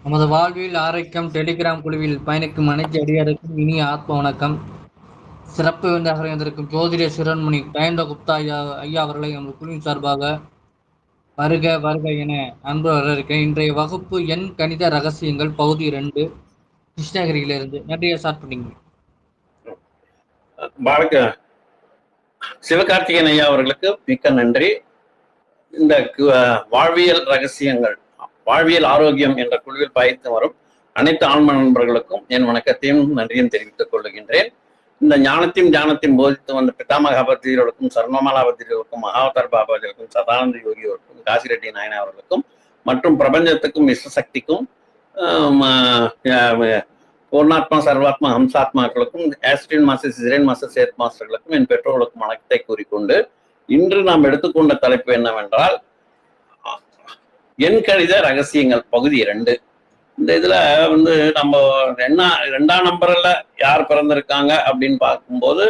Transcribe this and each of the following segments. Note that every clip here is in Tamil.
நமது வாழ்வில் ஆரோக்கியம் டெலிகிராம் குழுவில் பயணிக்கும் அனைத்து அடியாருக்கும் இனிய ஆத்ம வணக்கம். சிறப்பு விருந்தாக இருந்திருக்கும் ஜோதிட சிரோன்மணி தயந்த குப்தா ஐயா அவர்களை நமது குழுவின் சார்பாக வருக வருக என அன்பு வரவேற்கிறேன். இன்றைய வகுப்பு எண் கணித ரகசியங்கள் பகுதி 2 கிருஷ்ணகிரியிலிருந்து. நன்றியா ஸ்டார்ட் பண்ணிங்க. சிவகார்த்திகேயன் ஐயா அவர்களுக்கு மிக்க நன்றி. இந்த வாழ்வியல் ரகசியங்கள், வாழ்வியல் ஆரோக்கியம் என்ற குழுவில் பயணித்து வரும் அனைத்து ஆன்ம நண்பர்களுக்கும் என் வணக்கத்தையும் நன்றியும் தெரிவித்துக் கொள்கின்றேன். இந்த ஞானத்தையும் தியானத்தையும் போதித்து வந்த பிதாமக பத்திரிகளுக்கும் சர்மமாலா பத்திரிகளுக்கும் மகாவதார் பாபாஜிகளுக்கும் சதானந்த யோகி அவர்களுக்கும் காசிரெட்டி நாயனா அவர்களுக்கும் மற்றும் பிரபஞ்சத்துக்கும் விஸ்வசக்திக்கும் பூர்ணாத்மா சர்வாத்மா ஹம்சாத்மாக்களுக்கும் ஆஸ்ட்ரியன் மாஸ்டர் சிரேன் மாஸ்டர் சேத் மாஸ்டர்களுக்கும் என் பெற்றோர்களுக்கும் வணக்கத்தை கூறிக்கொண்டு இன்று நாம் எடுத்துக்கொண்ட தலைப்பு என்னவென்றால் எண் கணித ரகசியங்கள் பகுதி 2. இந்த இதுல வந்து நம்ம ரெண்டாம் நம்பர்ல யார் பிறந்திருக்காங்க அப்படின்னு பார்க்கும்போது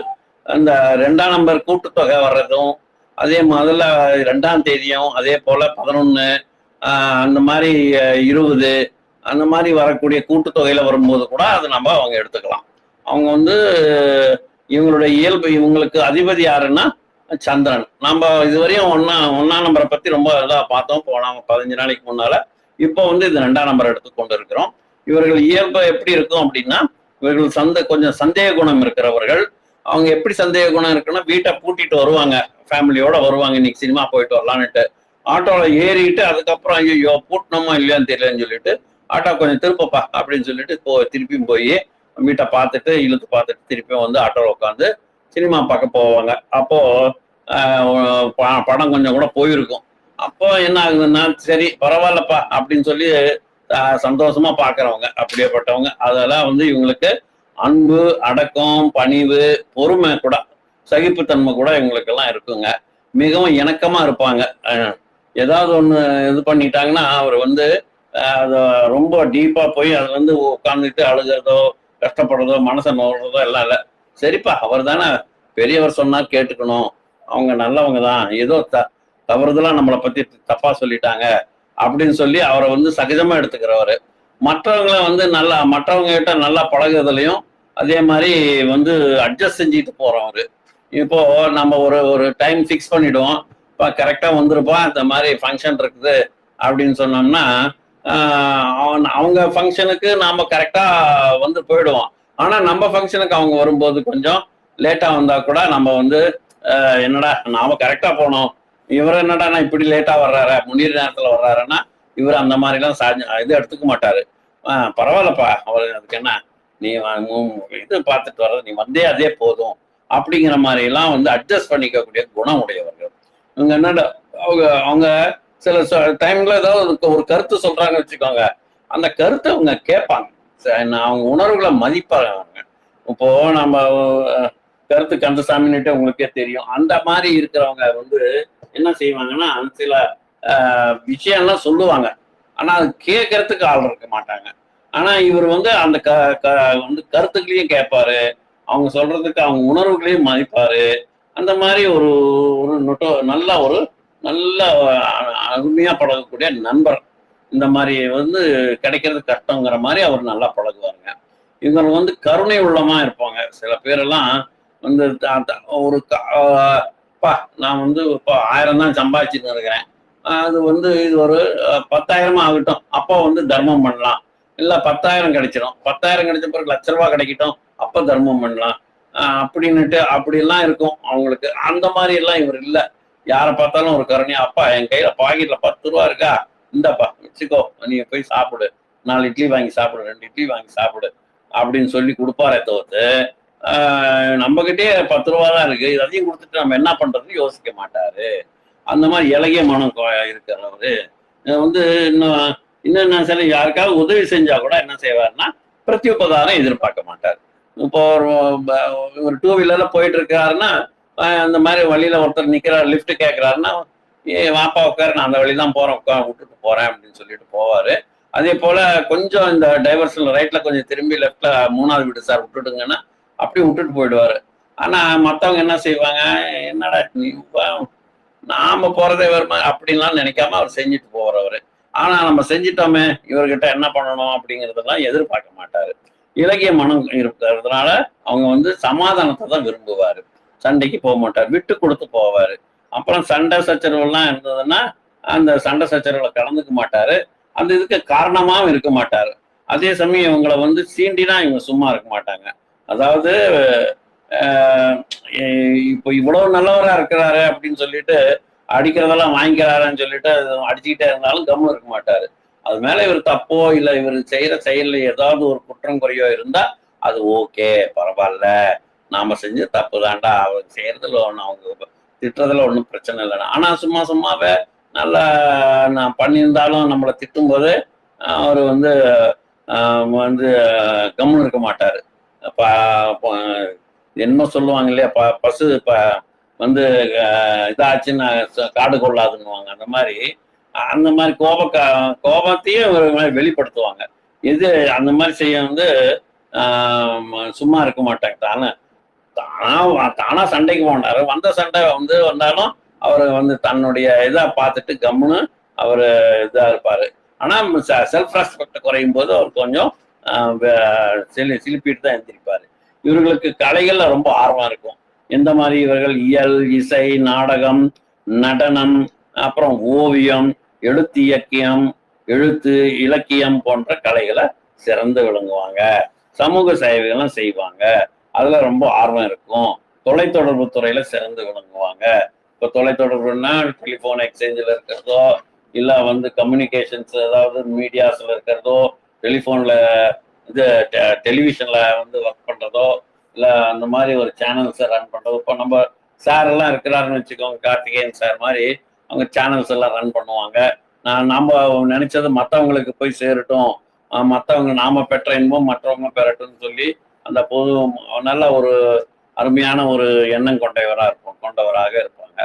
அந்த 2ஆம் நம்பர் கூட்டுத்தொகை வர்றதும், அதே முதல்ல 2ஆம் தேதியும், அதே போல 11 அந்த மாதிரி 20 அந்த மாதிரி வரக்கூடிய கூட்டுத்தொகையில வரும்போது கூட அது நம்ம அவங்க எடுத்துக்கலாம். அவங்க வந்து இவங்களுடைய இயல்பு, இவங்களுக்கு அதிபதி யாருன்னா சந்திரன். நம்ம இதுவரையும் ஒன்னாம் நம்பரை பத்தி ரொம்ப இதா பார்த்தோம் போன 15 நாளைக்கு முன்னால. இப்போ வந்து இது 2ஆம் நம்பர் எடுத்துக்கொண்டு இருக்கிறோம். இவர்கள் இயல்பு எப்படி இருக்கும் அப்படின்னா, இவர்கள் கொஞ்சம் சந்தேக குணம் இருக்கிறவர்கள். அவங்க எப்படி சந்தேக குணம் இருக்குன்னா, வீட்டை பூட்டிட்டு வருவாங்க, ஃபேமிலியோட வருவாங்க, இன்னைக்கு சினிமா போயிட்டு வரலான்னுட்டு ஆட்டோவில் ஏறிட்டு அதுக்கப்புறம் ஐயோ பூட்டணுமா இல்லையான்னு தெரியலன்னு சொல்லிட்டு ஆட்டோ கொஞ்சம் திருப்பப்பா அப்படின்னு சொல்லிட்டு திருப்பியும் போய் வீட்டை பார்த்துட்டு இழுத்து பார்த்துட்டு திருப்பியும் வந்து ஆட்டோவில் உட்காந்து சினிமா பார்க்க போவாங்க. அப்போ படம் கொஞ்சம் கூட போயிருக்கும். அப்போ என்ன ஆகுதுன்னா, சரி பரவாயில்லப்பா அப்படின்னு சொல்லி சந்தோஷமா பாக்குறவங்க, அப்படியேப்பட்டவங்க. அதெல்லாம் வந்து இவங்களுக்கு அன்பு, அடக்கம், பணிவு, பொறுமை கூட, சகிப்புத்தன்மை கூட இவங்களுக்கு எல்லாம் இருக்குங்க. மிகவும் இணக்கமா இருப்பாங்க. ஏதாவது ஒண்ணு இது பண்ணிட்டாங்கன்னா அவர் வந்து அதை ரொம்ப டீப்பா போய் அது வந்து உட்காந்துட்டு அழுகிறதோ கஷ்டப்படுறதோ மனசை நோடுறதோ எல்லாம் இல்லை. சரிப்பா அவர் தானே, பெரியவர் சொன்னா கேட்டுக்கணும், அவங்க நல்லவங்க தான், ஏதோ தவறுதலா நம்மளை பத்தி தப்பா சொல்லிட்டாங்க அப்படின்னு சொல்லி அவரை வந்து சகஜமா எடுத்துக்கிறவரு. மற்றவங்களை வந்து மற்றவங்க கிட்ட நல்லா பழகுறதுலையும் அதே மாதிரி வந்து அட்ஜஸ்ட் செஞ்சுட்டு போறவரு. இப்போ நம்ம ஒரு டைம் ஃபிக்ஸ் பண்ணிடுவோம், இப்போ கரெக்டா வந்துருப்பா இந்த மாதிரி ஃபங்க்ஷன் இருக்குது அப்படின்னு சொன்னோம்னா அவங்க ஃபங்க்ஷனுக்கு நாம கரெக்டா வந்து போயிடுவோம். ஆனா நம்ம ஃபங்க்ஷனுக்கு அவங்க வரும்போது கொஞ்சம் லேட்டா வந்தா கூட நம்ம வந்து என்னடா நாம கரெக்டா போனோம், இவர் என்னடா நான் இப்படி லேட்டா வர்றாரு, முன்னீர் நேரத்துல வர்றாருன்னா இவர் அந்த மாதிரிலாம் இது எடுத்துக்க மாட்டாரு. பரவாயில்லப்பா, அவர் அதுக்கு என்ன, நீ இது பார்த்துட்டு வர்றது, நீ வந்தே அதே போதும் அப்படிங்கிற மாதிரி எல்லாம் வந்து அட்ஜஸ்ட் பண்ணிக்கக்கூடிய குணம் உடையவர்கள். இவங்க என்னடா அவங்க சில டைம்ல ஏதாவது ஒரு கருத்து சொல்றாங்கன்னு வச்சுக்கோங்க, அந்த கருத்தை அவங்க கேட்பாங்க, அவங்க உணர்வுகளை மதிப்பாங்க. இப்போ நம்ம கருத்து கந்தசாமின்னுட்டு உங்களுக்கே தெரியும். அந்த மாதிரி இருக்கிறவங்க வந்து என்ன செய்வாங்கன்னா, சில விஷயம்லாம் சொல்லுவாங்க, ஆனா அது கேட்கறதுக்கு ஆள் இருக்க மாட்டாங்க. ஆனா இவர் வந்து அந்த வந்து கருத்துக்களையும் கேட்பாரு, அவங்க சொல்றதுக்கு அவங்க உணர்வுகளையும் மதிப்பாரு. அந்த மாதிரி ஒரு நல்ல அருமையா பழகக்கூடிய நண்பர். இந்த மாதிரி வந்து கிடைக்கிறது கஷ்டங்கிற மாதிரி அவர் நல்லா பழகுவாருங்க. இவங்க வந்து கருணை உள்ளமா இருப்பாங்க. சில பேரெல்லாம் வந்து ஒரு நான் வந்து இப்போ 1000 தான் சம்பாதிச்சுட்டு இருக்கிறேன், அது வந்து இது ஒரு 10,000 ஆகட்டும், அப்போ வந்து தர்மம் பண்ணலாம். இல்ல 10,000 கிடைச்சிடும், 10,000 கிடைச்ச பிறகு லட்ச ரூபா கிடைக்கட்டும், அப்ப தர்மம் பண்ணலாம் அப்படின்னுட்டு அப்படிலாம் இருக்கும் அவங்களுக்கு. அந்த மாதிரி எல்லாம் இவர் இல்லை. யாரை பார்த்தாலும் ஒரு கருணையா, அப்பா என் கையில பாக்கெட்ல 10 ரூபா இருக்கா, இந்தப்பா வச்சுக்கோ, நீ போய் சாப்பிடு, 4 இட்லி வாங்கி சாப்பிடு, 2 இட்லி வாங்கி சாப்பிடு அப்படின்னு சொல்லி கொடுப்பாரே தவிர்த்து நம்மகிட்டே 10 ரூபா தான் இருக்கு, இதையும் கொடுத்துட்டு நம்ம என்ன பண்றதுன்னு யோசிக்க மாட்டாரு. அந்த மாதிரி இலகிய மனம் இருக்கிறவரு வந்து இன்னும் என்ன சரி, யாருக்காவது உதவி செஞ்சா கூட என்ன செய்வாருன்னா பிரத்யுபகாரம் எதிர்பார்க்க மாட்டார். இப்போ ஒரு 2 வீலர்ல போயிட்டு இருக்காருன்னா, அந்த மாதிரி வழியில ஒருத்தர் நிக்கிறார், லிஃப்ட் கேட்கிறாருன்னா, வாப்பா உட்காரு, நான் அந்த வழிதான் போறேன், விட்டுட்டு போறேன் அப்படின்னு சொல்லிட்டு போவாரு. அதே போல கொஞ்சம் இந்த டைவர்ஷன்ல ரைட்ல கொஞ்சம் திரும்பி லெஃப்ட்ல 3வது வீடு சார் விட்டுடுங்கன்னா அப்படி விட்டுட்டு போயிடுவாரு. ஆனா மத்தவங்க என்ன செய்வாங்க, என்னடா நீ நாம போறதே வருமா அப்படின்லாம் நினைக்காம அவர் செஞ்சுட்டு போறவரு. ஆனா நம்ம செஞ்சிட்டோமே, இவர்கிட்ட என்ன பண்ணணும் அப்படிங்கறதெல்லாம் எதிர்பார்க்க மாட்டாரு. இலகிய மனம் இருக்கிறதுனால அவங்க வந்து சமாதானத்தை தான் விரும்புவாரு. சண்டைக்கு போக மாட்டார், விட்டு கொடுத்து போவாரு. அப்புறம் சண்டை சச்சரவு எல்லாம் இருந்ததுன்னா அந்த சண்டை சச்சரவுல கலந்துக்க மாட்டாரு. அந்த இதுக்கு காரணமாவும் இருக்க மாட்டாரு. அதே சமயம் இவங்களை வந்து சீண்டினா இவங்க சும்மா இருக்க மாட்டாங்க. அதாவது இப்போ இவ்வளவு நல்லவரா இருக்கிறாரு அப்படின்னு சொல்லிட்டு அடிக்கிறதெல்லாம் வாங்கிக்கிறாருன்னு சொல்லிட்டு அடிச்சுக்கிட்டே இருந்தாலும் கம்முன்னு இருக்க மாட்டாரு. அது மேல இவர் தப்போ இல்ல இவர் செய்யற செயல்ல ஏதாவது ஒரு குற்றம் குறையோ இருந்தா அது ஓகே, பரவாயில்ல, நாம செஞ்ச தப்பு தாண்டா, அவங்க செய்யறதுல ஒண்ணு, அவங்க திட்டுறதுல ஒன்றும் பிரச்சனை இல்லைன்னா. ஆனா சும்மா சும்மாவே நல்லா நான் பண்ணியிருந்தாலும் நம்மளை திட்டும் போது அவர் வந்து வந்து கம்முன்னு இருக்க மாட்டாரு. என்ன சொல்லுவாங்க இல்லையா, பசு வந்து இதாச்சுன்னு காடு கொள்ளாதுன்னுவாங்க. அந்த மாதிரி கோபத்தையும் வெளிப்படுத்துவாங்க. இது அந்த மாதிரி செய்ய வந்து சும்மா இருக்க மாட்டாங்க. தானா சண்டைக்கு போனாரு, வந்த சண்டை வந்து வந்தாலும் அவரு வந்து தன்னுடைய இதா பார்த்துட்டு கம்முன்னு அவரு இதா இருப்பாரு. ஆனா செல்ஃப் ரெஸ்பெக்ட் குறையும் போது அவர் கொஞ்சம் சிலிப்பிட்டு தான் எந்திரிப்பாரு. இவர்களுக்கு கலைகள்ல ரொம்ப ஆர்வம் இருக்கும். எந்த மாதிரி இவர்கள் இயல், இசை, நாடகம், நடனம், அப்புறம் ஓவியம், எழுத்து இயக்கியம், எழுத்து இலக்கியம் போன்ற கலைகளை சிறந்து விளங்குவாங்க. சமூக சேவைகளும் செய்வாங்க, அதுல ரொம்ப ஆர்வம் இருக்கும். தொலைத்தொடர்பு துறையில சிறந்து விளங்குவாங்க. இப்போ தொலைத்தொடர்புன்னா டெலிஃபோன் எக்ஸ்சேஞ்சில் இருக்கிறதோ, இல்லை வந்து கம்யூனிகேஷன்ஸ் ஏதாவது மீடியாஸ்ல இருக்கிறதோ, டெலிஃபோன்ல இது டெலிவிஷன்ல வந்து ஒர்க் பண்றதோ, இல்லை அந்த மாதிரி ஒரு சேனல்ஸை ரன் பண்றதோ. இப்போ நம்ம சார் எல்லாம் இருக்கிறாருன்னு வச்சுக்கோங்க, கார்த்திகேயன் சார் மாதிரி அவங்க சேனல்ஸ் எல்லாம் ரன் பண்ணுவாங்க. நம்ம நினைச்சது மற்றவங்களுக்கு போய் சேரட்டும், மற்றவங்க நாம பெற்ற இன்பம் மற்றவங்க பெறட்டும்னு சொல்லி அந்த பொது நல்ல ஒரு அருமையான ஒரு எண்ணம் கொண்டவராக இருப்பாங்க.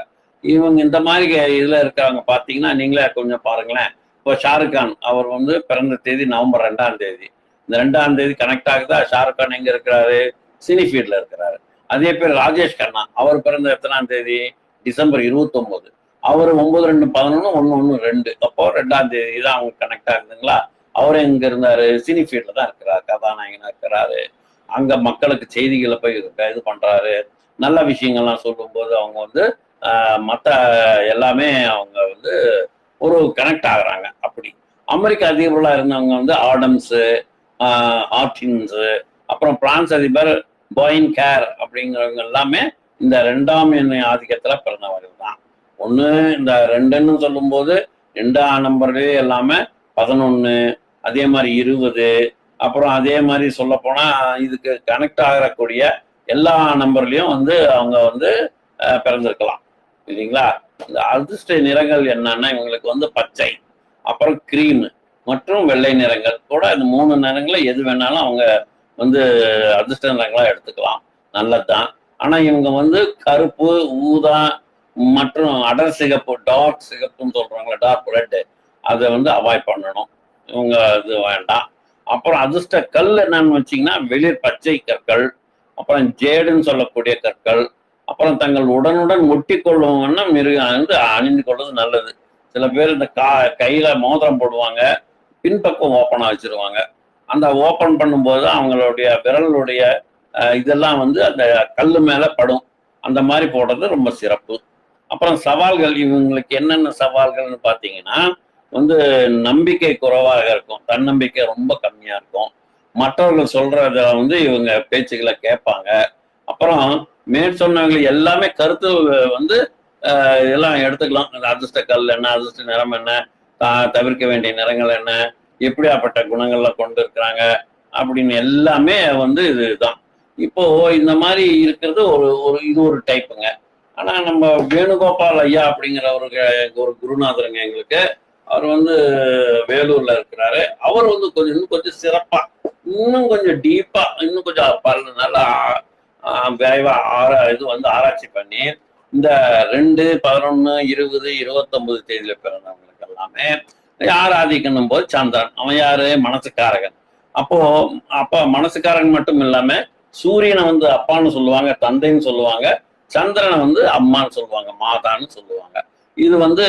இவங்க இந்த மாதிரி இதுல இருக்காங்க. பாத்தீங்கன்னா நீங்களே கொஞ்சம் பாருங்களேன். இப்போ ஷாருக் கான் அவர் வந்து பிறந்த தேதி நவம்பர் 2ஆம் தேதி. இந்த 2ஆம் தேதி கனெக்ட் ஆகுதா? ஷாருக் கான் எங்க இருக்கிறாரு? சினிஃபீல்ட்ல இருக்கிறாரு. அதே பேர் ராஜேஷ் கண்ணா, அவர் பிறந்த எத்தனாம் தேதி? டிசம்பர் 29. அவர் 9/2/11/1/1/2. அப்போ 2ஆம் தேதி தான் அவங்க கனெக்ட் ஆகுதுங்களா? அவரு எங்க இருந்தாரு? சினிஃபீல்ட்ல தான் இருக்கிறாரு, கதாநாயகனா இருக்கிறாரு. அங்க மக்களுக்கு செய்திகளை போய் இது பண்றாரு. நல்ல விஷயங்கள்லாம் சொல்லும் போது அவங்க வந்து மற்ற எல்லாமே அவங்க வந்து ஒரு கனெக்ட் ஆகுறாங்க. அப்படி அமெரிக்க அதிபர்களா இருந்தவங்க வந்து ஆடம்ஸு, ஹார்டின்ஸு, அப்புறம் பிரான்ஸ் அதிபர் பாயின் கேர் அப்படிங்கிறவங்க எல்லாமே இந்த 2ஆம் எண்ணை ஆதிக்கத்துல பிறந்தவர்கள் தான். ஒண்ணு இந்த 2ன்னு சொல்லும் போது 2ஆம் நம்பர்லயே எல்லாமே 11, அதே மாதிரி 20, அப்புறம் அதே மாதிரி சொல்ல போனா இதுக்கு கனெக்ட் ஆகக்கூடிய எல்லா நம்பர்லயும் வந்து அவங்க வந்து பிறந்திருக்கலாம் இல்லைங்களா? இந்த அதிர்ஷ்ட நிறங்கள் என்னன்னா இவங்களுக்கு வந்து பச்சை, அப்புறம் கிரீம் மற்றும் வெள்ளை நிறங்கள் கூட. இந்த 3 நிறங்களை எது வேணாலும் அவங்க வந்து அதிர்ஷ்ட நிறங்களா எடுத்துக்கலாம், நல்லதுதான். ஆனா இவங்க வந்து கருப்பு, ஊதா மற்றும் அடர் சிகப்பு, டார்க் சிகப்புன்னு சொல்றாங்களா, டார்க் ரெட், அதை வந்து அவாய்ட் பண்ணணும். இவங்க இது வேண்டாம். அப்புறம் அதிர்ஷ்ட கல் என்னன்னு வச்சிங்கன்னா வெளிர் பச்சை கற்கள், அப்புறம் ஜேடுன்னு சொல்லக்கூடிய கற்கள், அப்புறம் தங்கள் உடனுடன் ஒட்டி கொள்ளும் வண்ணம் வந்து அணிந்து கொள்வது நல்லது. சில பேர் இந்த கையில மோதிரம் போடுவாங்க, பின்பக்கம் ஓப்பனா வச்சிருவாங்க. அந்த ஓப்பன் பண்ணும்போது அவங்களுடைய விரலுடைய இதெல்லாம் வந்து அந்த கல்லு மேல படும். அந்த மாதிரி போடுறது ரொம்ப சிறப்பு. அப்புறம் சவால்கள், இவங்களுக்கு என்னென்ன சவால்கள்னு பார்த்தீங்கன்னா வந்து நம்பிக்கை குறைவாக இருக்கும், தன்னம்பிக்கை ரொம்ப கம்மியா இருக்கும், மற்றவர்கள் சொல்றத வந்து இவங்க பேச்சுக்களை கேட்பாங்க. அப்புறம் மேற் சொன்னவங்க எல்லாமே கருத்து வந்து எல்லாம் எடுத்துக்கலாம். அதிர்ஷ்ட கல் என்ன, அதிர்ஷ்ட நிறம் என்ன, தவிர்க்க வேண்டிய நிறங்கள் என்ன, எப்படியாப்பட்ட குணங்கள்ல கொண்டு இருக்கிறாங்க அப்படின்னு எல்லாமே வந்து இதுதான். இப்போ இந்த மாதிரி இருக்கிறது இது ஒரு டைப்புங்க. ஆனா நம்ம வேணுகோபால் ஐயா அப்படிங்கிற ஒரு குருநாதருங்க எங்களுக்கு. அவர் வந்து வேலூர்ல இருக்கிறாரு. அவர் வந்து இன்னும் கொஞ்சம் சிறப்பா, இன்னும் கொஞ்சம் டீப்பா, இன்னும் கொஞ்சம் நல்லா விரைவா இது வந்து ஆராய்ச்சி பண்ணி இந்த 2, 11, 20, 29 தேதியில பிறந்தவங்களுக்கு எல்லாமே யார் ஆதிக்கணும் போது சந்திரன். அவன் யாரு? மனசுக்காரகன். அப்ப மனசுக்காரன் மட்டும் இல்லாம சூரியனை வந்து அப்பான்னு சொல்லுவாங்க, தந்தைன்னு சொல்லுவாங்க. சந்திரனை வந்து அம்மான்னு சொல்லுவாங்க, மாதான்னு சொல்லுவாங்க. இது வந்து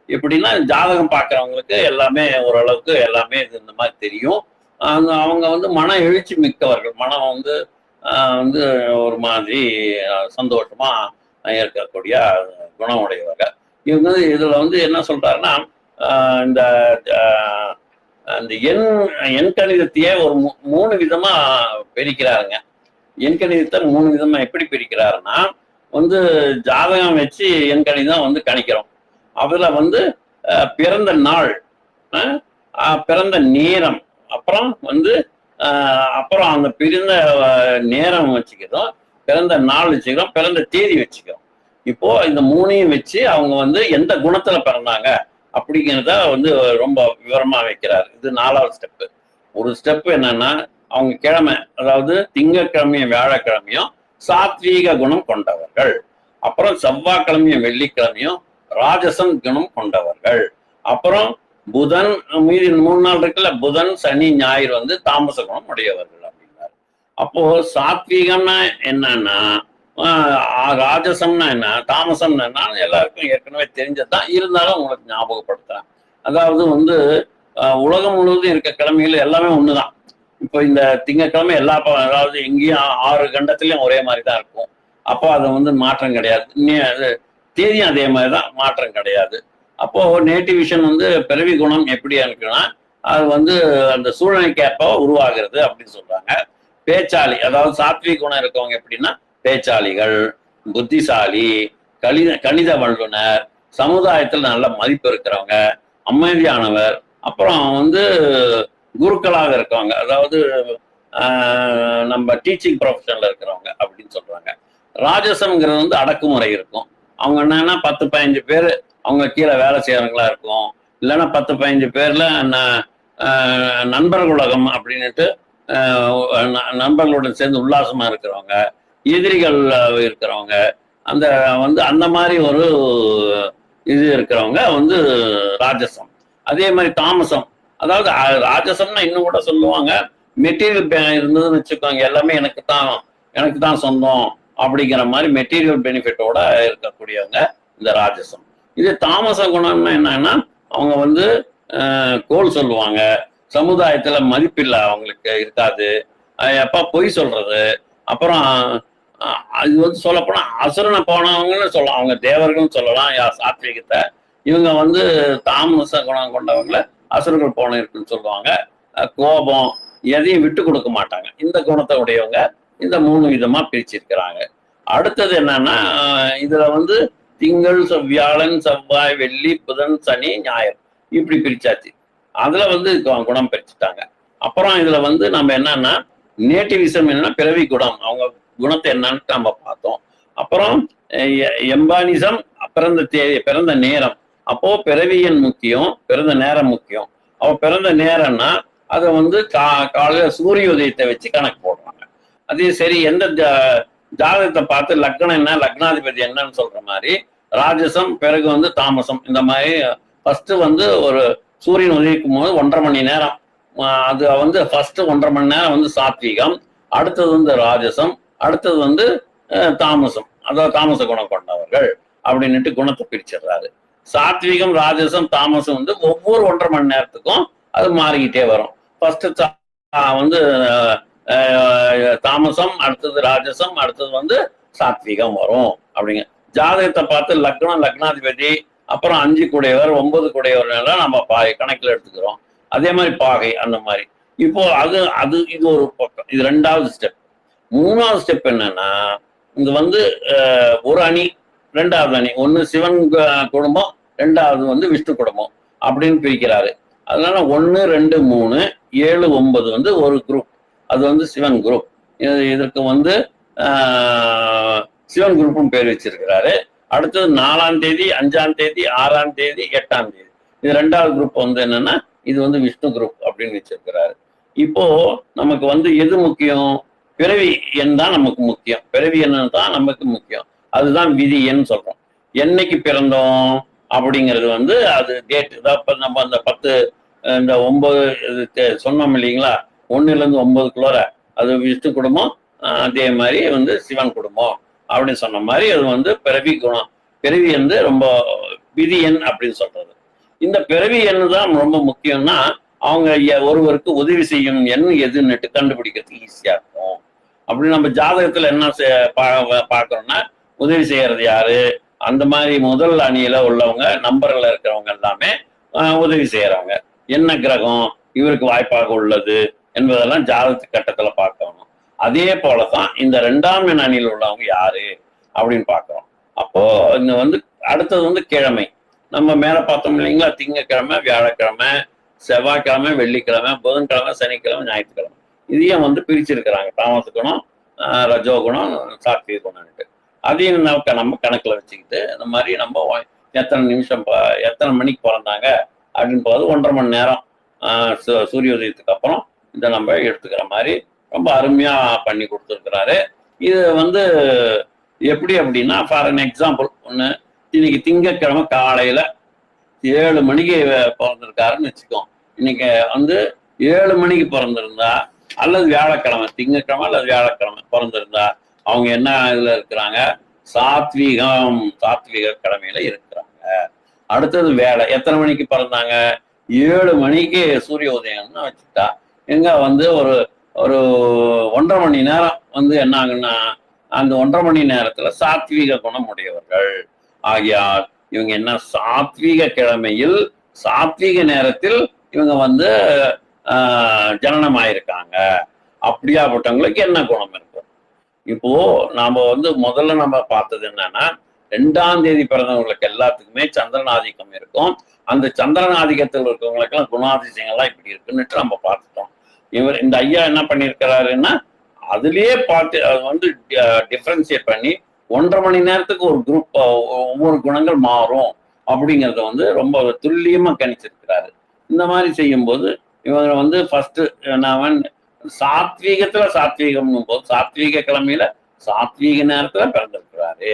இப்படின்னா ஜாதகம் பார்க்கறவங்களுக்கு எல்லாமே ஓரளவுக்கு எல்லாமே இது இந்த மாதிரி தெரியும். அவங்க வந்து மன எழுச்சி மிக்கவர்கள், மனம் வந்து வந்து ஒரு மாதிரி சந்தோஷமா இருக்கக்கூடிய குணம் உடையவர்கள். இவங்க இதுல வந்து என்ன சொல்றாருன்னா, இந்த அந்த எண் கணிதத்தையே ஒரு 3 விதமா பிரிக்கிறாருங்க. எண் கணிதத்தை 3 விதமா எப்படி பிரிக்கிறாருன்னா, வந்து ஜாதகம் வச்சு எண் கணிதம் வந்து கணிக்கிறோம். அதுல வந்து பிறந்த நாள், பிறந்த நேரம், அப்புறம் வந்து அப்புறம் அந்த பிறந்த நேரம் வச்சுக்கிறோம், பிறந்த நாள் வச்சுக்கிறோம், பிறந்த தேதி வச்சுக்கிறோம். இப்போ இந்த 3ஐயும் வச்சு அவங்க வந்து எந்த குணத்துல பிறந்தாங்க அப்படிங்கிறத வந்து ரொம்ப விவரமா வைக்கிறாரு. இது 4வது ஸ்டெப்பு. ஒரு ஸ்டெப் என்னன்னா, அவங்க கிழமை, அதாவது திங்கட்கிழமையும் வியாழக்கிழமையும் சாத்வீக குணம் கொண்டவர்கள், அப்புறம் செவ்வாய்க்கிழமையும் வெள்ளிக்கிழமையும் ராஜசம் குணம் கொண்டவர்கள், அப்புறம் புதன், மீதி 3 நாள் இருக்குல்ல, புதன் சனி ஞாயிறு வந்து தாமச குணம் உடையவர்கள் அப்படின்னாரு. அப்போ சாத்வீகம்னா என்னன்னா, ராஜசம்னா என்ன, தாமசம்னா என்ன, எல்லாருக்கும் ஏற்கனவே தெரிஞ்சதுதான், இருந்தாலும் உங்களுக்கு ஞாபகப்படுத்துறேன். அதாவது வந்து உலகம் முழுவதும் இருக்க கிழமைகள் எல்லாமே ஒண்ணுதான். இப்போ இந்த திங்கட்கிழமை எல்லா அதாவது எங்கேயும் 6 கண்டத்திலையும் ஒரே மாதிரி தான் இருக்கும். அப்போ அது வந்து மாற்றம் கிடையாது. தேதியும் அதே மாதிரி தான், மாற்றம் கிடையாது. அப்போ நேட்டிவ் விஷன் வந்து பிறவி குணம் எப்படி இருக்குன்னா, அது வந்து அந்த சூழ்நிலைக்கேற்ப உருவாகிறது அப்படின்னு சொல்றாங்க. பேச்சாளி, அதாவது சாத்விக குணம் இருக்கவங்க எப்படின்னா பேச்சாளிகள், புத்திசாலி, கணித வல்லுனர், சமுதாயத்தில் நல்ல மதிப்பு இருக்கிறவங்க, அமைதியானவர், அப்புறம் வந்து குருக்களாக இருக்கவங்க, அதாவது நம்ம டீச்சிங் ப்ரொஃபஷன்ல இருக்கிறவங்க அப்படின்னு சொல்றாங்க. ராஜசம்ங்கிறது வந்து அடக்குமுறை இருக்கும். அவங்க என்னன்னா 10-15 பேர் அவங்க கீழே வேலை செய்யறவங்களா இருக்கும். இல்லைன்னா 10-15 பேர்ல நண்பர்கள் உலகம் அப்படின்னுட்டு நண்பர்களுடன் சேர்ந்து உல்லாசமா இருக்கிறவங்க, எதிரிகள் இருக்கிறவங்க, அந்த வந்து அந்த மாதிரி ஒரு இது இருக்கிறவங்க வந்து ராஜசம். அதே மாதிரி தாமசம், அதாவது ராஜசம்னா இன்னும் கூட சொல்லுவாங்க, மெட்டீரியல் இருந்ததுன்னு வச்சுக்கோங்க, எல்லாமே எனக்கு தான் சொந்தம் அப்படிங்கிற மாதிரி மெட்டீரியல் பெனிஃபிட்டோட இருக்கக்கூடியவங்க இந்த ராஜசம். இது தாமச குணம்னா என்னன்னா, அவங்க வந்து கோல் சொல்லுவாங்க, சமுதாயத்துல மதிப்பில்லை அவங்களுக்கு இருக்காது, எப்ப பொய் சொல்றது, அப்புறம் இது வந்து சொல்லப்போனா அசுரனை போனவங்கன்னு சொல்லலாம், அவங்க தேவர்கள்னு சொல்லலாம் சாத்விகத்தை. இவங்க வந்து தாமச குணம் கொண்டவங்கள அசுரர்கள் போன இருக்குன்னு சொல்லுவாங்க. கோபம், எதையும் விட்டு கொடுக்க மாட்டாங்க. இந்த குணத்தை உடையவங்க இந்த 3 விதமா பிரிச்சிருக்கிறாங்க. அடுத்தது என்னன்னா, இதுல வந்து திங்கள், வியாழன், செவ்வாய், வெள்ளி, புதன், சனி, ஞாயிறு இப்படி பிரிச்சாச்சு. அதுல வந்து குணம் பிரிச்சுட்டாங்க. அப்புறம் இதுல வந்து நம்ம என்னன்னா, நேட்டிவிசம் என்னன்னா பிறவி குணம், அவங்க குணத்தை என்னன்னு நம்ம பார்த்தோம். அப்புறம் எம்பானிசம் பிறந்த நேரம். அப்போ பிறவியன் முக்கியம், பிறந்த நேரம் முக்கியம். அப்போ பிறந்த நேரம்னா அதை வந்து காலையில சூரிய உதயத்தை வச்சு கணக்கு போடுறாங்க. அதே சரி, எந்த ஜாதகத்தை பார்த்து லக்னம் என்ன, லக்னாதிபதி என்னன்னு சொல்ற மாதிரி ராஜசம், பிறகு வந்து தாமசம், இந்த மாதிரி ஃபர்ஸ்ட் வந்து ஒரு சூரியன் உதயிக்கும் போது 1.5 மணி நேரம், அது வந்து ஃபர்ஸ்ட் 1.5 மணி நேரம் வந்து சாத்வீகம், அடுத்தது வந்து ராஜசம், அடுத்தது வந்து தாமசம், அதாவது தாமச குணம் கொண்டவர்கள் அப்படின்னுட்டு குணத்தை பிரிச்சிடுறாரு. சாத்வீகம், ராஜசம், தாமசம் வந்து ஒவ்வொரு 1.5 மணி நேரத்துக்கும் அது மாறிக்கிட்டே வரும். ஃபர்ஸ்ட் வந்து தாமசம், அடுத்தது ராஜசம், அடுத்தது வந்து சாத்வீகம் வரும் அப்படிங்க. ஜாதகத்தை பார்த்து லக்னம், லக்னாதிபதி, அப்புறம் 5 கூடையவர், 9 கூடையவர் எல்லாம் நம்ம கணக்கில் எடுத்துக்கிறோம். அதே மாதிரி பாகை, அந்த மாதிரி. இப்போ இது ஒரு பக்கம், இது 2வது ஸ்டெப். 3வது ஸ்டெப் என்னன்னா, இது வந்து ஒரு அணி, 2வது அணி, ஒன்னு சிவன் குடும்பம், 2வது வந்து விஷ்ணு குடும்பம் அப்படின்னு பிரிக்கிறாரு. அதனால 1, 2, 3, 7, 9 வந்து ஒரு குரூப், அது வந்து சிவன் குரூப். இதற்கு வந்து சிவன் குரூப்னு பேர் வச்சிருக்கிறாரு. அடுத்தது 4ஆம் தேதி, 5ஆம் தேதி, 6ஆம் தேதி, 8ஆம் தேதி, இது 2வது குரூப் வந்து என்னன்னா, இது வந்து விஷ்ணு குரூப் அப்படின்னு வச்சிருக்கிறாரு. இப்போ நமக்கு வந்து எது முக்கியம்? பிறவி எண் தான் நமக்கு முக்கியம். பிறவி எண் தான் நமக்கு முக்கியம். அதுதான் விதி எண் சொல்றோம். என்னைக்கு பிறந்தோம் அப்படிங்கிறது வந்து அது டேட். இப்ப நம்ம அந்த 10 இந்த 9 சொன்னோம் இல்லைங்களா, 1லேருந்து 9க்குள்ள அது விஷ்ணு குடும்பம், அதே மாதிரி வந்து சிவன் குடும்பம் அப்படின்னு சொன்ன மாதிரி அது வந்து பிறவி குணம். பிறவி வந்து ரொம்ப விதி எண் அப்படின்னு சொல்றது. இந்த பிறவி எண்ணு தான் ரொம்ப முக்கியம்னா அவங்க ஒருவருக்கு உதவி செய்யும் எண் எதுன்னுட்டு கண்டுபிடிக்கிறதுக்கு ஈஸியா இருக்கும். அப்படி நம்ம ஜாதகத்துல என்ன பாக்குறோம்னா உதவி செய்யறது யாரு, அந்த மாதிரி முதல் அணியில உள்ளவங்க நம்பர்ல இருக்கிறவங்க எல்லாமே உதவி செய்யறாங்க. என்ன கிரகம் இவருக்கு வாய்ப்பாக உள்ளது என்பதெல்லாம் ஜாதக கட்டத்துல பார்க்கணும். அதே போலதான் இந்த 2ஆம் எண் அணியில் உள்ளவங்க யாரு அப்படின்னு பாக்குறோம். அப்போ இந்த வந்து அடுத்தது கிழமை நம்ம மேல பார்த்தோம் இல்லைங்களா, திங்கக்கிழமை, வியாழக்கிழமை, செவ்வாய்க்கிழமை, வெள்ளிக்கிழமை, புதன்கிழமை, சனிக்கிழமை, ஞாயிற்றுக்கிழமை இதையும் பிரிச்சிருக்கிறாங்க. தாமச குணம், ரஜோகுணம், சாத்விக குணம்ட்டு. அதையும் நம்ம கணக்குல வச்சுக்கிட்டு இந்த மாதிரி நம்ம எத்தனை நிமிஷம் எத்தனை மணிக்கு பிறந்தாங்க அப்படின்னு போது 1.5 மணி நேரம் சூரிய உதயத்துக்கு அப்புறம் இதை நம்ம எடுத்துக்கிற மாதிரி ரொம்ப அருமையா பண்ணி கொடுத்துருக்கிறாரு. இது எப்படி அப்படின்னா, ஃபார் அன் எக்ஸாம்பிள் ஒண்ணு, இன்னைக்கு திங்கட்கிழமை காலையில 7 மணிக்கு பிறந்திருக்காருன்னு வச்சுக்கோம். இன்னைக்கு 7 மணிக்கு பிறந்திருந்தா அல்லது வியாழக்கிழமை, திங்கட்கிழமை அல்லது வியாழக்கிழமை பிறந்திருந்தா அவங்க என்ன இதுல இருக்கிறாங்க, சாத்வீக கிழமையில இருக்கிறாங்க. அடுத்தது வேலை, எத்தனை மணிக்கு பிறந்தாங்க, 7 மணிக்கு சூரிய உதயம்னு வச்சுட்டா எங்க ஒரு ஒரு 1.5 மணி நேரம் என்ன ஆகுன்னா அந்த 1.5 மணி நேரத்துல சாத்வீக குணம் உடையவர்கள் ஆகியால் இவங்க என்ன சாத்வீக கிழமையில் சாத்வீக நேரத்தில் இவங்க ஜனனம் ஆயிருக்காங்க. அப்படியாப்பட்டவங்களுக்கு என்ன குணம் இருக்கும்? இப்போ நாம முதல்ல நம்ம பார்த்தது என்னன்னா, 2ஆம் தேதி பிறந்தவங்களுக்கு எல்லாத்துக்குமே சந்திரன் ஆதிக்கம் இருக்கும். அந்த சந்திரன் ஆதிக்கத்தில் இருக்கவங்களுக்கு எல்லாம் குணாதிசயங்கள்லாம் இப்படி இருக்குன்னுட்டு நம்ம பார்த்துட்டோம். இந்த ஐயா என்ன பண்ணிருக்கிறாருன்னா அதுலயே பார்த்து அது டிஃபரன்சியேட் பண்ணி 1.5 மணி நேரத்துக்கு ஒரு குரூப் ஒவ்வொரு குணங்கள் மாறும் அப்படிங்கறத ரொம்ப துல்லியமா கணிச்சிருக்கிறாரு. இந்த மாதிரி செய்யும் போது இவங்க ஃபர்ஸ்ட் சாத்வீகம்னும் போது சாத்வீக கிழமையில சாத்வீக நேரத்துல பிறந்திருக்கிறாரு.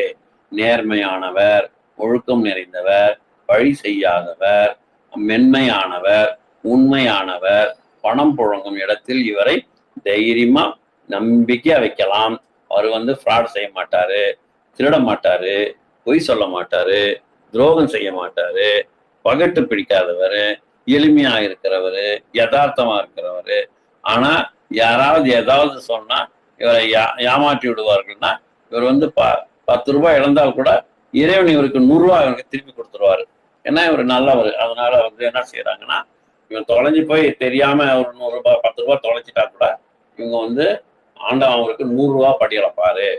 நேர்மையானவர், ஒழுக்கம் நிறைந்தவர், பழி செய்யாதவர், மென்மையானவர், உண்மையானவர், பணம் புழங்கும் இடத்தில் இவரை தைரியமா நம்பிக்கையா வைக்கலாம். அவர் ஃப்ராட் செய்ய மாட்டாரு, திருட மாட்டாரு, பொய் சொல்ல மாட்டாரு, துரோகம் செய்ய மாட்டாரு, பகட்டு பிடிக்காதவர், எளிமையா இருக்கிறவரு, யதார்த்தமா இருக்கிறவரு. ஆனா யாராவது ஏதாவது சொன்னா இவரை ஏமாற்றி விடுவார்கள்னா இவர் 10 ரூபாய் இழந்தால் கூட இறைவன் இவருக்கு 100 ரூபாய் இவருக்கு திருப்பி கொடுத்துருவாரு. ஏன்னா இவர் நல்லவர். அதனால என்ன செய்யறாங்கன்னா, இவன் தொலைஞ்சு போய் தெரியாம ஒரு 100 ரூபாய் 10 ரூபாய் தொலைச்சிட்டா கூட இவங்க ஆண்டவன் அவருக்கு 100 ரூபாய் படியளப்பாரு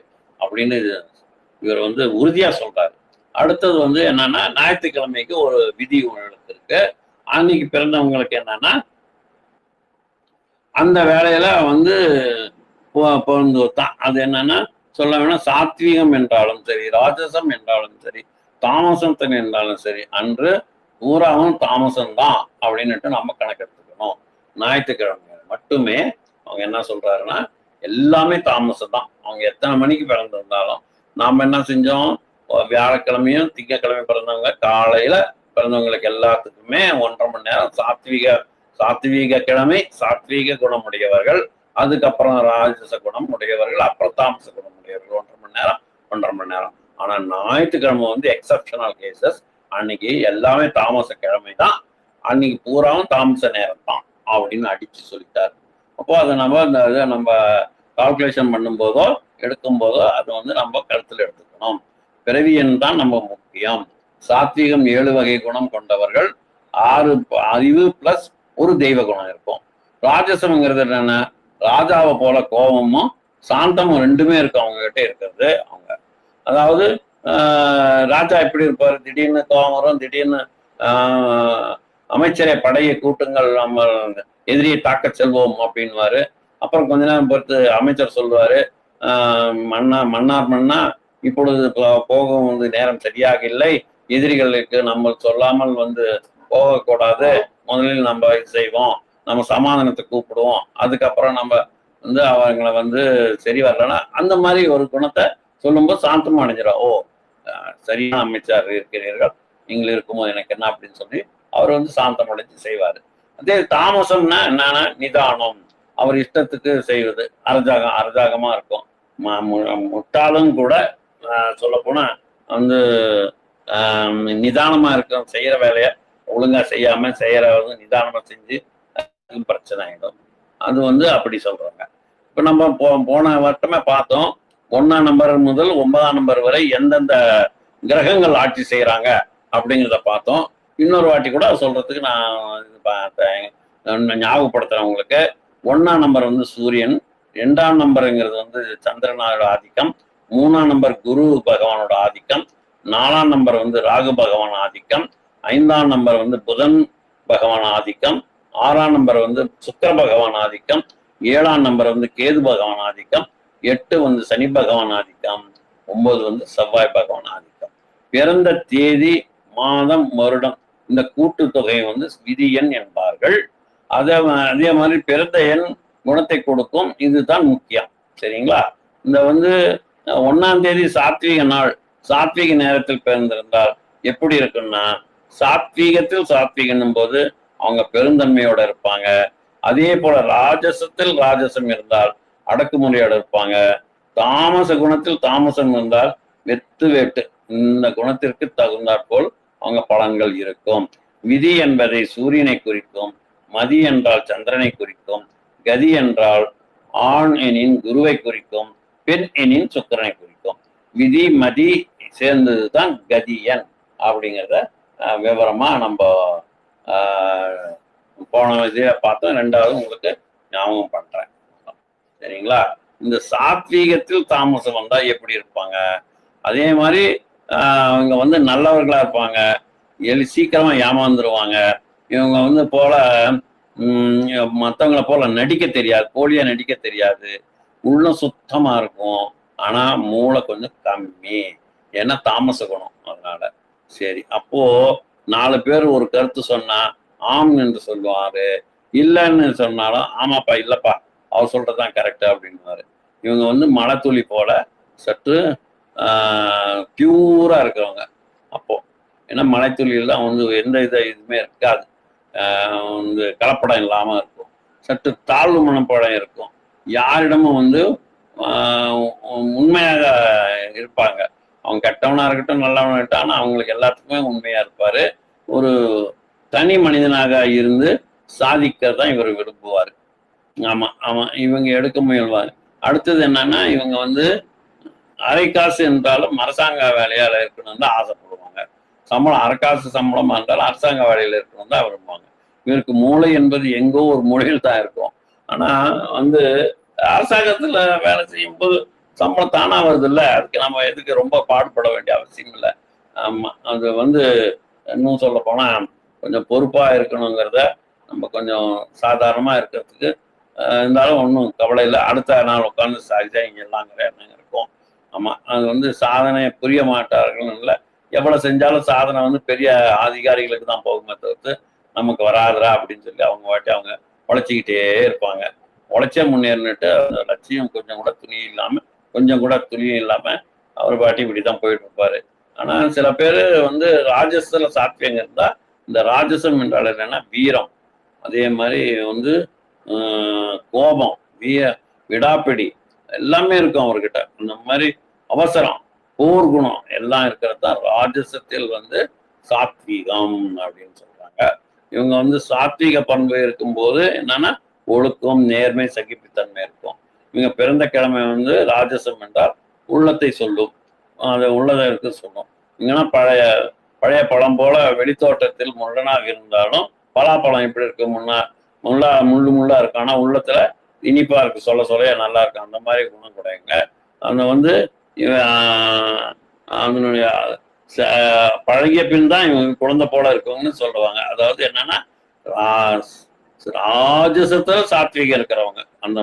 அப்படின்னு இவர் உறுதியா சொல்றாரு. அடுத்தது என்னன்னா, ஞாயிற்றுக்கிழமைக்கு ஒரு விதி இருக்கு. அன்னைக்கு பிறந்தவங்களுக்கு என்னன்னா, அந்த வேலையில தான் அது என்னன்னா சொல்ல வேணா, சாத்வீகம் என்றாலும் சரி, ராஜசம் என்றாலும் சரி, தாமசம் என்றாலும் சரி, அன்று பூராவும் தாமசம்தான் அப்படின்னுட்டு நம்ம கணக்கெடுத்துக்கணும். ஞாயிற்றுக்கிழமை மட்டுமே அவங்க என்ன சொல்றாருன்னா எல்லாமே தாமசம் தான். அவங்க எத்தனை மணிக்கு பிறந்திருந்தாலும் நாம என்ன செஞ்சோம், வியாழக்கிழமையும் திங்கக்கிழமையும் பிறந்தவங்க காலையில பிறந்தவங்களுக்கு எல்லாத்துக்குமே 1.5 மணி நேரம் சாத்வீக கிழமை, சாத்வீக குணம் உடையவர்கள், அதுக்கப்புறம் ராஜச குணம் உடையவர்கள், அப்புறம் தாமச குணம் உடையவர்கள் 1.5 மணி நேரம். ஆனா ஞாயிற்றுக்கிழமை எக்ஸப்ஷனல் கேசஸ். அன்னைக்கு எல்லாமே தாமச கிழமை தான், அன்னைக்கு பூராவும் தாமச நேரம் தான் அப்படின்னு அடிச்சு சொல்லிட்டாரு. அப்போ அதை நம்ம கால்குலேஷன் பண்ணும்போதோ எடுக்கும் போதோ அது நம்ம கருத்தில் எடுத்துக்கணும். பிறவியன் தான் நம்ம முக்கியம். சாத்வீகம் 7 வகை குணம் கொண்டவர்கள், 6 அறிவு பிளஸ் ஒரு தெய்வ குணம் இருக்கும். ராஜசம்ங்கிறது என்னன்னா, ராஜாவை போல கோபமும் சாந்தமும் 2மே இருக்கும் அவங்க கிட்ட இருக்கிறது. அவங்க அதாவது ராஜா எப்படி இருப்பாரு, திடீர்னு கோபம் வரும், திடீர்னு அமைச்சரை படையை கூட்டுங்கள், நம்ம எதிரியை தாக்க செல்வோம் அப்படின்வாரு. அப்புறம் கொஞ்ச நேரம் பொறுத்து அமைச்சர் சொல்லுவாரு, மன்னா இப்பொழுது போகும் நேரம் சரியாக இல்லை, எதிரிகளுக்கு நம்ம சொல்லாமல் போகக்கூடாது, முதலில் நம்ம இது செய்வோம், நம்ம சமாதானத்தை கூப்பிடுவோம், அதுக்கப்புறம் நம்ம அவங்களை சரி வரலன்னா அந்த மாதிரி ஒரு குணத்தை சொல்லும்போது சாந்தமா அடைஞ்சிடும். ஓ சரியான அமைச்சர் இருக்கிறீர்கள், நீங்கள் இருக்கும்போது எனக்கு என்ன அப்படின்னு சொல்லி அவர் சாந்தம் அடைஞ்சு செய்வாரு. அதே தாமசம்னா என்னன்னா நிதானம், அவர் இஷ்டத்துக்கு செய்வது, அரஜாகமா இருக்கும். முட்டாளும் கூட சொல்ல போனா நிதானமா இருக்கும், செய்யற வேலைய ஒழுங்கா செய்யாம செய்யறது நிதானமா செஞ்சு பிரச்சனை ஆயிடும். அது வந்து அப்படி சொல்றாங்க. இப்ப நம்ம போன வட்டமே பார்த்தோம், 1ஆம் நம்பர் முதல் 9ஆம் நம்பர் வரை எந்தெந்த கிரகங்கள் ஆட்சி செய்யறாங்க அப்படிங்கிறத பார்த்தோம். இன்னொரு வாட்டி கூட சொல்றதுக்கு நான் ஞாபகப்படுத்துறேன் உங்களுக்கு. 1ஆம் நம்பர் வந்து சூரியன், 2ஆம் நம்பருங்கிறது வந்து சந்திரனோட ஆதிக்கம், 3ஆம் நம்பர் குரு பகவானோட ஆதிக்கம், 4ஆம் நம்பர் வந்து ராகு பகவான் ஆதிக்கம், 5ஆம் நம்பர் வந்து புதன் பகவான் ஆதிக்கம், 6ஆம் நம்பர் வந்து சுக்கிர பகவான் ஆதிக்கம், 7ஆம் நம்பர் வந்து கேது பகவான் ஆதிக்கம், 8 வந்து சனி பகவான் ஆதிக்கம், 9 வந்து செவ்வாய் பகவான் ஆதிக்கம். பிறந்த தேதி, மாதம், வருடம் இந்த கூட்டு தொகையை வந்து விதி எண் என்பார்கள். அதே மாதிரி பிறந்த எண் குணத்தை கொடுக்கும். இதுதான் முக்கியம். சரிங்களா? இந்த வந்து 1ஆம் தேதி சாத்வீக நாள், சாத்வீக நேரத்தில் பிறந்திருந்தால் எப்படி இருக்குன்னா, சாத்வீகத்தில் சாத்வீகன்னும் போது அவங்க பெருந்தன்மையோட இருப்பாங்க. அதே போல ராஜசத்தில் ராஜசம் இருந்தால் அடக்குமுறையோட இருப்பாங்க. தாமச குணத்தில் தாமசம் இருந்தால் வெத்து வேட்டு, இந்த குணத்திற்கு தகுந்தாற்போல் அவங்க பலன்கள் இருக்கும். விதி என்பதை சூரியனை குறிக்கும், மதி என்றால் சந்திரனை குறிக்கும், கதி என்றால் ஆண் எனின் குருவை குறிக்கும், பெண் எனின் சுக்கிரனை குறிக்கும். விதி மதி சேர்ந்ததுதான் கதியன் அப்படிங்கிறத விவரமா நம்ம போன இதில பார்த்தோம். 2வது உங்களுக்கு ஞாபகம் பண்றேன். சரிங்களா? இந்த சாத்வீகத்தில் தாமசம் வந்தா எப்படி இருப்பாங்க? அதே மாதிரி அவங்க வந்து நல்லவர்களா இருப்பாங்க, சீக்கிரமா ஏமாந்துருவாங்க. இவங்க வந்து போல மற்றவங்களை போல நடிக்க தெரியாது, போலியா நடிக்க தெரியாது. உள்ளம் சுத்தமா இருக்கும், ஆனா மூளை கொஞ்சம் கம்மி, ஏன்னா தாமச குணம். அதனால சரி, அப்போ 4 பேர் ஒரு கருத்து சொன்னா ஆம் என்று சொல்லுவாரு, இல்லைன்னு சொன்னாலும் ஆமாப்பா இல்லப்பா அவர் சொல்றதுதான் கரெக்ட் அப்படின்னுவாரு. இவங்க வந்து மழை துளி போல சற்று பியூரா இருக்கிறவங்க. அப்போ ஏன்னா மழை துளியெல்லாம் வந்து எந்த இதுவுமே இருக்காது, வந்து கலப்படம் இல்லாம இருக்கும், சற்று தாழ்வு மனப்படம் இருக்கும், யாரிடமும் வந்து உண்மையாக இருப்பாங்க. அவங்க கெட்டவனா இருக்கட்டும் நல்லவனா இருக்கட்டும், ஆனா அவங்களுக்கு எல்லாத்துக்குமே உண்மையா இருப்பாரு. ஒரு தனி மனிதனாக இருந்து சாதிக்கதான் இவர் விரும்புவார். ஆமா ஆமா, இவங்க எடுக்க முயல்வாங்க. அடுத்தது என்னன்னா, இவங்க வந்து அரை காசு என்றாலும் அரசாங்க வேலையால இருக்கணும்னு தான் ஆசைப்படுவாங்க. சம்பளம் அரை காசு சம்பளமா இருந்தாலும் அரசாங்க வேலையில இருக்கணும் தான் விரும்புவாங்க. இவருக்கு மூளை என்பது எங்கோ ஒரு மொழியில் தான் இருக்கும். ஆனா வந்து அரசாங்கத்துல வேலை செய்யும் போது சம்பளம் தானா வருது இல்ல, அதுக்கு நம்ம எதுக்கு ரொம்ப பாடுபட வேண்டிய அவசியம் இல்லை. ஆமா, அது வந்து இன்னும் சொல்ல போனா கொஞ்சம் பொறுப்பா இருக்கணுங்கிறத நம்ம கொஞ்சம் சாதாரணமா இருக்கிறதுக்கு இருந்தாலும் ஒன்றும் கவலை இல்லை. அடுத்த நாள் உட்காந்து சாதிச்சா இங்க எல்லாங்கிற எண்ணம் இருக்கும். ஆமா, அது வந்து சாதனை புரிய மாட்டார்கள் இல்லை, எவ்வளவு செஞ்சாலும் சாதனை வந்து பெரிய அதிகாரிகளுக்கு தான் போகுமே தவிர்த்து நமக்கு வராதுரா அப்படின்னு சொல்லி அவங்க வாட்டி அவங்க உழைச்சிக்கிட்டே இருப்பாங்க. உழைச்சே முன்னேறினுட்டு அந்த லட்சியம் கொஞ்சம் கூட துணியும் இல்லாம அவர் பாட்டி இப்படிதான் போயிட்டு இருப்பாரு. ஆனா சில பேர் வந்து ராஜசல சாத்தியம் இருந்தா, இந்த ராஜசம் என்றால் என்னன்னா வீரம், அதே மாதிரி வந்து கோபம், விடாப்பிடி எல்லாமே இருக்கும் அவர்கிட்ட. அந்த மாதிரி அவசரம், போர்க்குணம் எல்லாம் இருக்கிறது தான் ராஜசத்தில் வந்து சாத்வீகம் அப்படின்னு சொல்றாங்க. இவங்க வந்து சாத்வீக பண்பு இருக்கும்போது என்னன்னா ஒழுக்கம், நேர்மை, சகிப்புத்தன்மை இருக்கும். இவங்க பிறந்த கிழமை வந்து ராஜசம் என்றால் உள்ளத்தை சொல்லும், அதை உள்ளதை இருக்கு சொல்லும். இங்கன்னா பழைய பழம் போல வெளித்தோட்டத்தில் முள்ளனாக இருந்தாலும் பலாப்பழம் எப்படி இருக்கு, முள்ளா இருக்கு, ஆனா உள்ளத்துல இனிப்பா இருக்கு, சொல்லையா நல்லா இருக்கு, அந்த மாதிரி குணம் கிடையாங்க. அந்த வந்து அதனுடைய பழகிய பின் தான் இவங்க குழந்தை போல இருக்குவங்கன்னு சொல்லுவாங்க. அதாவது என்னன்னா ராஜசத்துல சாத்வீகம் இருக்கிறவங்க. அந்த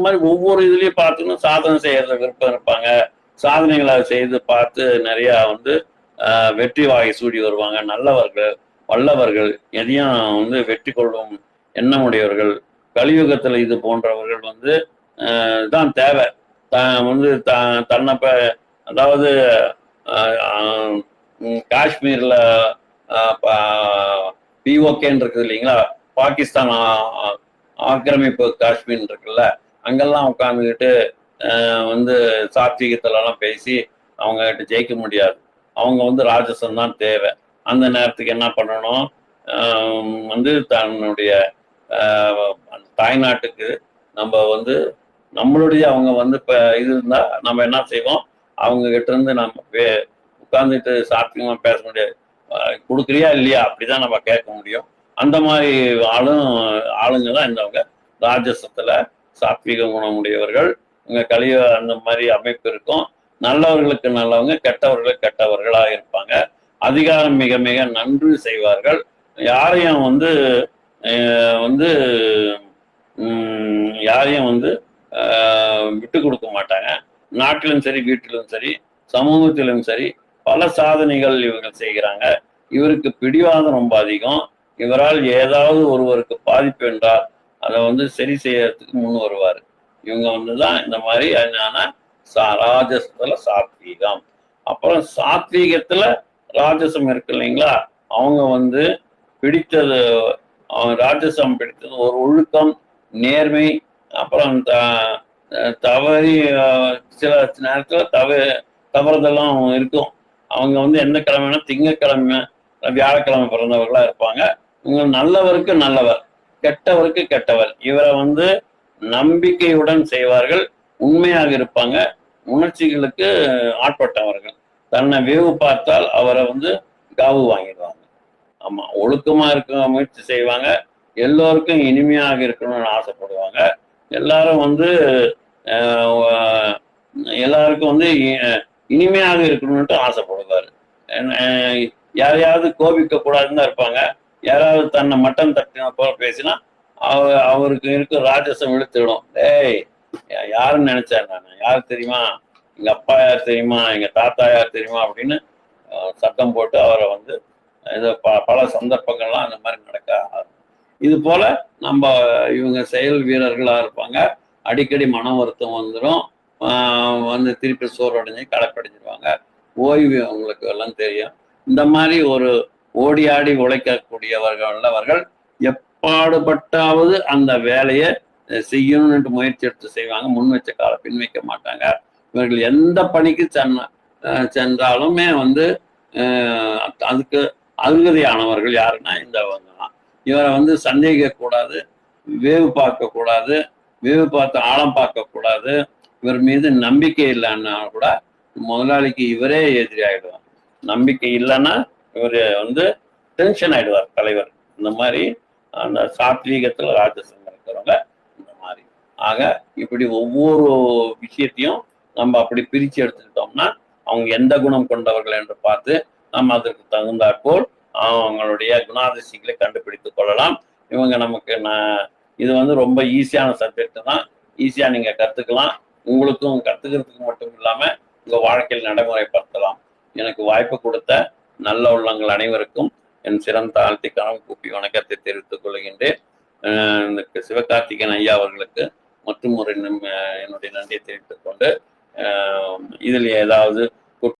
மாதிரி ஒவ்வொரு இதுலயும் பார்த்துக்கணும், சாதனை செய்யறது விருப்பம் இருப்பாங்க, சாதனைகளை செய்து பார்த்து நிறைய வந்து வெற்றி வாகை சூடி வருவாங்க. நல்லவர்கள், வல்லவர்கள், எதையும் வந்து வெற்றி கொள்ளும் எண்ணமுடையவர்கள். கலியுகத்துல இது போன்றவர்கள் வந்து தான் தேவை. வந்து தன்னை அதாவது காஷ்மீர்ல பிஓகேன்னு இருக்குது இல்லைங்களா, பாகிஸ்தான் ஆக்கிரமிப்பு காஷ்மீர் இருக்குல்ல, அங்கெல்லாம் உட்காந்துக்கிட்டு வந்து சாத்வீகத்துல எல்லாம் பேசி அவங்க கிட்ட ஜெயிக்க முடியாது. அவங்க வந்து ராஜசம் தான் தேவை. அந்த நேரத்துக்கு என்ன பண்ணணும், வந்து தன்னுடைய தாய்நாட்டுக்கு நம்ம வந்து நம்மளுடைய அவங்க வந்து இப்ப இது இருந்தா நம்ம என்ன செய்வோம், அவங்க கிட்ட இருந்து நம்ம உட்கார்ந்துட்டு சாத்தியமா பேச முடியாது. கொடுக்குறியா இல்லையா அப்படிதான் நம்ம கேட்க முடியும். அந்த மாதிரி ஆளுங்க தான் இந்தவங்க. ராஜசத்துல சாத்வீக குணமுடையவர்கள், இங்க கலிய அந்த மாதிரி அமைப்பு இருக்கும். நல்லவர்களுக்கு நல்லவங்க, கெட்டவர்களுக்கு கெட்டவர்களா இருப்பாங்க. அதிகாரம் மிக மிக நன்றி செய்வார்கள். யாரையும் வந்து வந்து யாரையும் வந்து விட்டு கொடுக்க மாட்டாங்க. நாட்டிலும் சரி, வீட்டிலும் சரி, சமூகத்திலும் சரி பல சாதனைகள் இவர்கள் செய்கிறாங்க. இவருக்கு பிடிவாதம் ரொம்ப அதிகம். இவரால் ஏதாவது ஒருவருக்கு பாதிப்பு என்றால் அதை வந்து சரி செய்யறதுக்கு முன் வருவார். இவங்க வந்துதான் இந்த மாதிரி என்னன்னா ராஜசத்துல சாத்வீகம். அப்புறம் சாத்வீகத்துல ராஜசம் இருக்கு இல்லைங்களா, அவங்க வந்து பிடித்தது, ராஜசம் பிடித்தது ஒரு ஒழுக்கம், நேர்மை, அப்புறம் தவறி சில நேரத்துல தவறுதெல்லாம் இருக்கும். அவங்க வந்து எந்த கிழமைனா திங்கக்கிழமை வியாழக்கிழமை பிறந்தவர்களா இருப்பாங்க. இவங்க நல்லவருக்கு நல்லவர், கெட்டவருக்கு கெட்டவர். இவரை வந்து நம்பிக்கையுடன் செய்வார்கள், உண்மையாக இருப்பாங்க, உணர்ச்சிகளுக்கு ஆட்பட்டவர்கள். தன்னை வேவு பார்த்தால் அவரை வந்து காவு வாங்கிடுவாங்க. ஆமா, ஒழுக்கமா இருக்க முயற்சி செய்வாங்க, எல்லோருக்கும் இனிமையாக இருக்கணும்னு ஆசைப்படுவாங்க. எல்லாரும் வந்து எல்லாருக்கும் வந்து இனிமையாக இருக்கணும்ட்டு ஆசைப்படுவாரு. யாரையாவது கோபிக்க கூடாதுன்னு தான் இருப்பாங்க. யாராவது தன்னை மட்டம் தட்டின போல பேசினா அவருக்கு இருக்க ராஜசம் இழுத்துடும். டேய், யாருன்னு நினைச்சேன் நான், யார் தெரியுமா, எங்க அப்பா யார் தெரியுமா, எங்க தாத்தா யார் தெரியுமா அப்படின்னு சத்தம் போட்டு அவரை வந்து இது பல சந்தர்ப்பங்கள்லாம் அந்த மாதிரி நடக்க. இது போல நம்ம இவங்க செயல் வீரர்களா இருப்பாங்க. அடிக்கடி மன வருத்தம் வந்துடும், வந்து திருப்பி சோர்வடைஞ்சு களைப்படைஞ்சிருவாங்க. ஓய்வு அவங்களுக்கு எல்லாம் தெரியும். இந்த மாதிரி ஒரு ஓடி ஆடி உழைக்கக்கூடியவர்கள் எப்பாடுபட்டாவது அந்த வேலையை செய்யணும்னு முயற்சி எடுத்து செய்வாங்க. முன் வச்ச கால பின் வைக்க மாட்டாங்க. இவர்கள் எந்த பணிக்கு சென்றாலுமே வந்து அதுக்கு அருகதையானவர்கள் யாருன்னா இந்தவங்க தான். இவரை வந்து சந்தேகிக்க கூடாது, வேவு பார்க்க கூடாது, வேவு பார்த்து ஆழம் பார்க்க கூடாது. இவர் மீது நம்பிக்கை இல்லைன்னா கூட முதலாளிக்கு இவரே எதிரி ஆயிடுவார். நம்பிக்கை இல்லைன்னா இவர் வந்து டென்ஷன் ஆயிடுவார் தலைவர். இந்த மாதிரி அந்த சாத்வீகத்துல ராஜசம் இருக்கிறவங்க இந்த மாதிரி. ஆக இப்படி ஒவ்வொரு விஷயத்தையும் நம்ம அப்படி பிரிச்சு எடுத்துக்கிட்டோம்னா அவங்க எந்த குணம் கொண்டவர்கள் என்று பார்த்து நம்ம அதற்கு தகுந்தாற்போல் அவங்களுடைய குணாதிசயங்களை கண்டுபிடித்துக் கொள்ளலாம். இவங்க நமக்கு இது வந்து ரொம்ப ஈஸியான சப்ஜெக்ட் தான், ஈஸியா நீங்க கத்துக்கலாம். உங்களுக்கும் கத்துக்கிறதுக்கு மட்டும் இல்லாம உங்க வாழ்க்கையில் நடைமுறைப்படுத்தலாம். எனக்கு வாய்ப்பு கொடுத்த நல்ல உள்ளங்கள் அனைவருக்கும் என் சிறந்த தாழ்த்தி கனவு கூப்பி வணக்கத்தை தெரிவித்துக் கொள்கின்றேன். சிவகார்த்திகேயன் ஐயா அவர்களுக்கு மற்றும் ஒரு என்னுடைய நன்றியை தெரிவித்துக் கொண்டு இதில் ஏதாவது